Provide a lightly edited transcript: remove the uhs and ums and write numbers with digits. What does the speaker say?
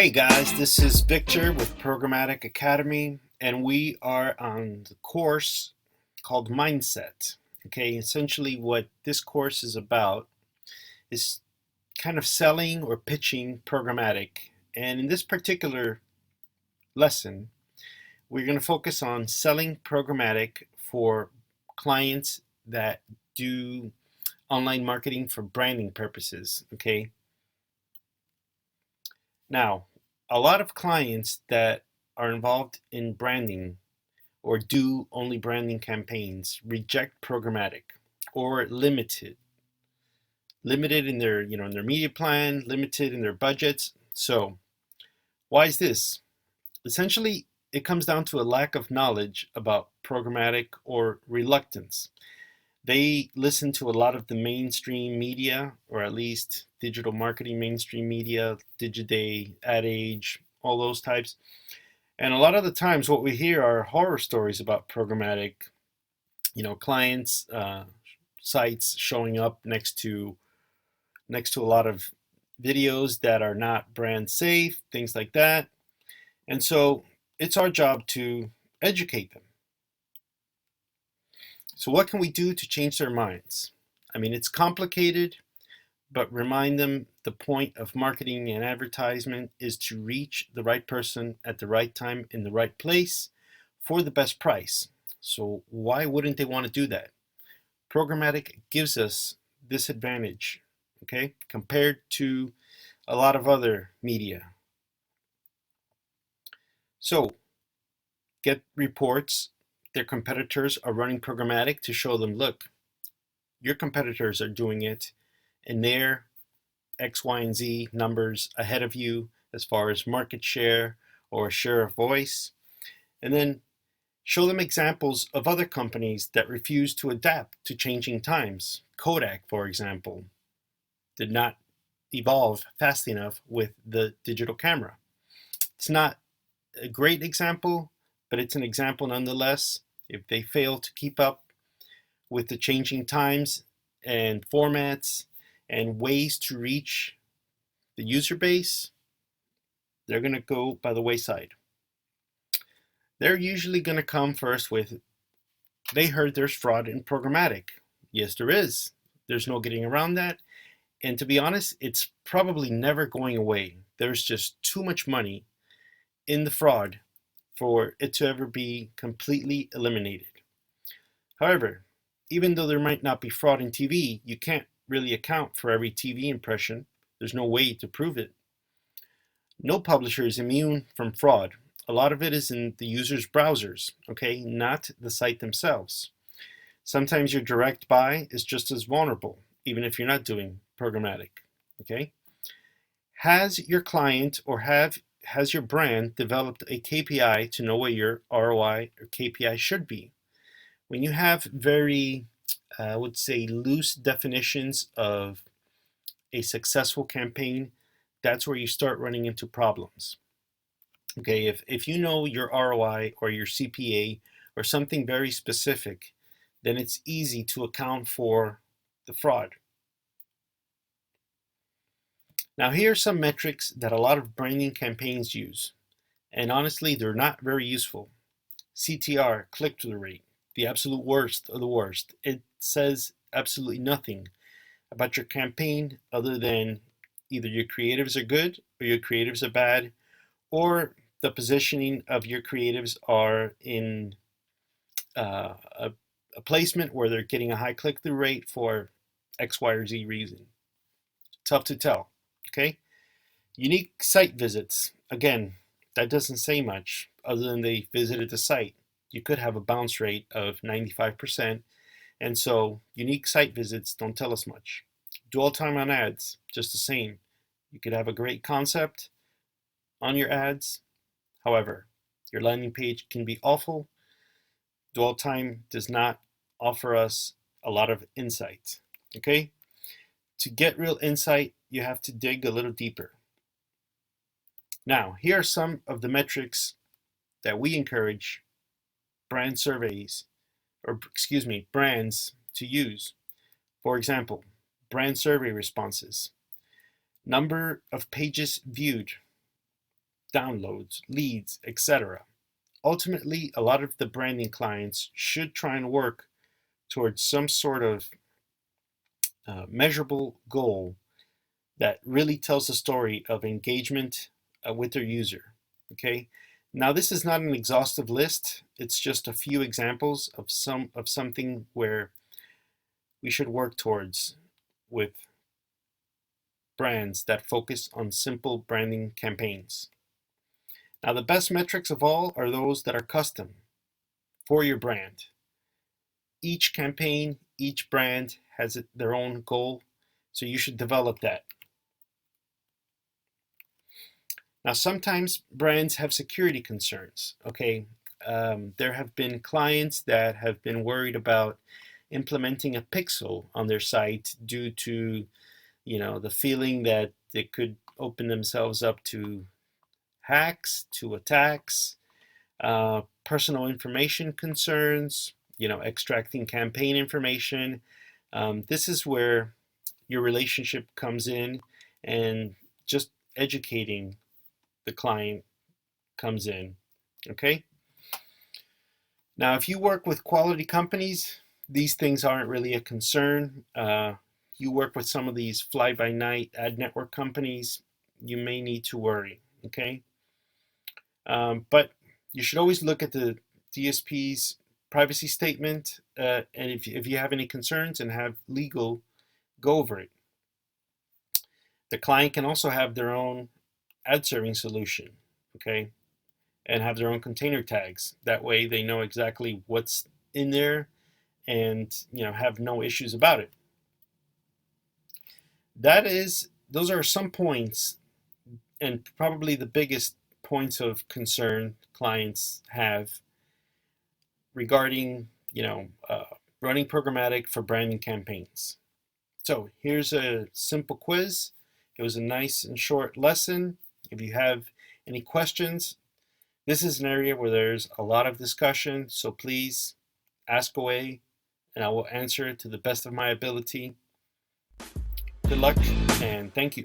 Hey guys, this is Victor with Programmatic Academy, and we are on the course called Mindset. Okay, essentially, what this course is about is kind of selling or pitching programmatic. And in this particular lesson, we're going to focus on selling programmatic for clients that do online marketing for branding purposes. Okay, now, a lot of clients that are involved in branding or do only branding campaigns reject programmatic or limited in their in their media plan, limited in their budgets. So why is this? Essentially, it comes down to a lack of knowledge about programmatic or reluctance. They listen to a lot of the mainstream media, or at least digital marketing mainstream media, Digiday, Ad Age, all those types. And a lot of the times what we hear are horror stories about programmatic, clients, sites showing up next to a lot of videos that are not brand safe, things like that. And so it's our job to educate them. So what can we do to change their minds? I mean, it's complicated, but remind them the point of marketing and advertisement is to reach the right person at the right time in the right place for the best price. So why wouldn't they want to do that? Programmatic gives us this advantage, okay, compared to a lot of other media. So get reports their competitors are running programmatic to show them, look, your competitors are doing it and they're X, Y, and Z numbers ahead of you as far as market share or share of voice. And then show them examples of other companies that refuse to adapt to changing times. Kodak, for example, did not evolve fast enough with the digital camera. It's not a great example, but it's an example nonetheless. If they fail to keep up with the changing times and formats and ways to reach the user base, they're going to go by the wayside. They're usually going to come first with, they heard there's fraud in programmatic. Yes, there is. There's no getting around that. And to be honest, it's probably never going away. There's just too much money in the fraud for it to ever be completely eliminated. However, even though there might not be fraud in TV, you can't really account for every TV impression. There's no way to prove it. No publisher is immune from fraud. A lot of it is in the user's browsers, okay, not the site themselves. Sometimes your direct buy is just as vulnerable, even if you're not doing programmatic, okay? Has your client or has your brand developed a KPI to know what your ROI or KPI should be? When you have very, I would say, loose definitions of a successful campaign, that's where you start running into problems. Okay, if you know your ROI or your CPA or something very specific, then it's easy to account for the fraud. Now, here are some metrics that a lot of branding campaigns use, and honestly, they're not very useful. CTR, click-through rate, the absolute worst of the worst. It says absolutely nothing about your campaign other than either your creatives are good or your creatives are bad, or the positioning of your creatives are in a placement where they're getting a high click-through rate for X, Y, or Z reason. Tough to tell, okay? Unique site visits. Again, that doesn't say much other than they visited the site. You could have a bounce rate of 95%, and so unique site visits don't tell us much. Dwell time on ads, just the same. You could have a great concept on your ads. However, your landing page can be awful. Dwell time does not offer us a lot of insight, okay? To get real insight, you have to dig a little deeper. Now, here are some of the metrics that we encourage brands to use. For example, brand survey responses, number of pages viewed, downloads, leads, etc. Ultimately, a lot of the branding clients should try and work towards some sort of measurable goal that really tells the story of engagement with their user. Okay. Now, this is not an exhaustive list. It's just a few examples of something where we should work towards with brands that focus on simple branding campaigns. Now, the best metrics of all are those that are custom for your brand. Each campaign, each brand has their own goal, so you should develop that. Now, sometimes brands have security concerns. Okay, there have been clients that have been worried about implementing a pixel on their site due to, the feeling that they could open themselves up to hacks, to attacks, personal information concerns, extracting campaign information. This is where your relationship comes in, and just educating the client comes in. Okay? Now, if you work with quality companies, these things aren't really a concern. You work with some of these fly-by-night ad network companies, you may need to worry. Okay? But you should always look at the DSP's privacy statement, and if you have any concerns and have legal, go over it. The client can also have their own ad serving solution, okay, and have their own container tags. That way they know exactly what's in there and have no issues about it. Those are some points, and probably the biggest points of concern clients have regarding running programmatic for branding campaigns. So here's a simple quiz. It was a nice and short lesson. If you have any questions, this is an area where there's a lot of discussion, so please ask away and I will answer to the best of my ability. Good luck and thank you.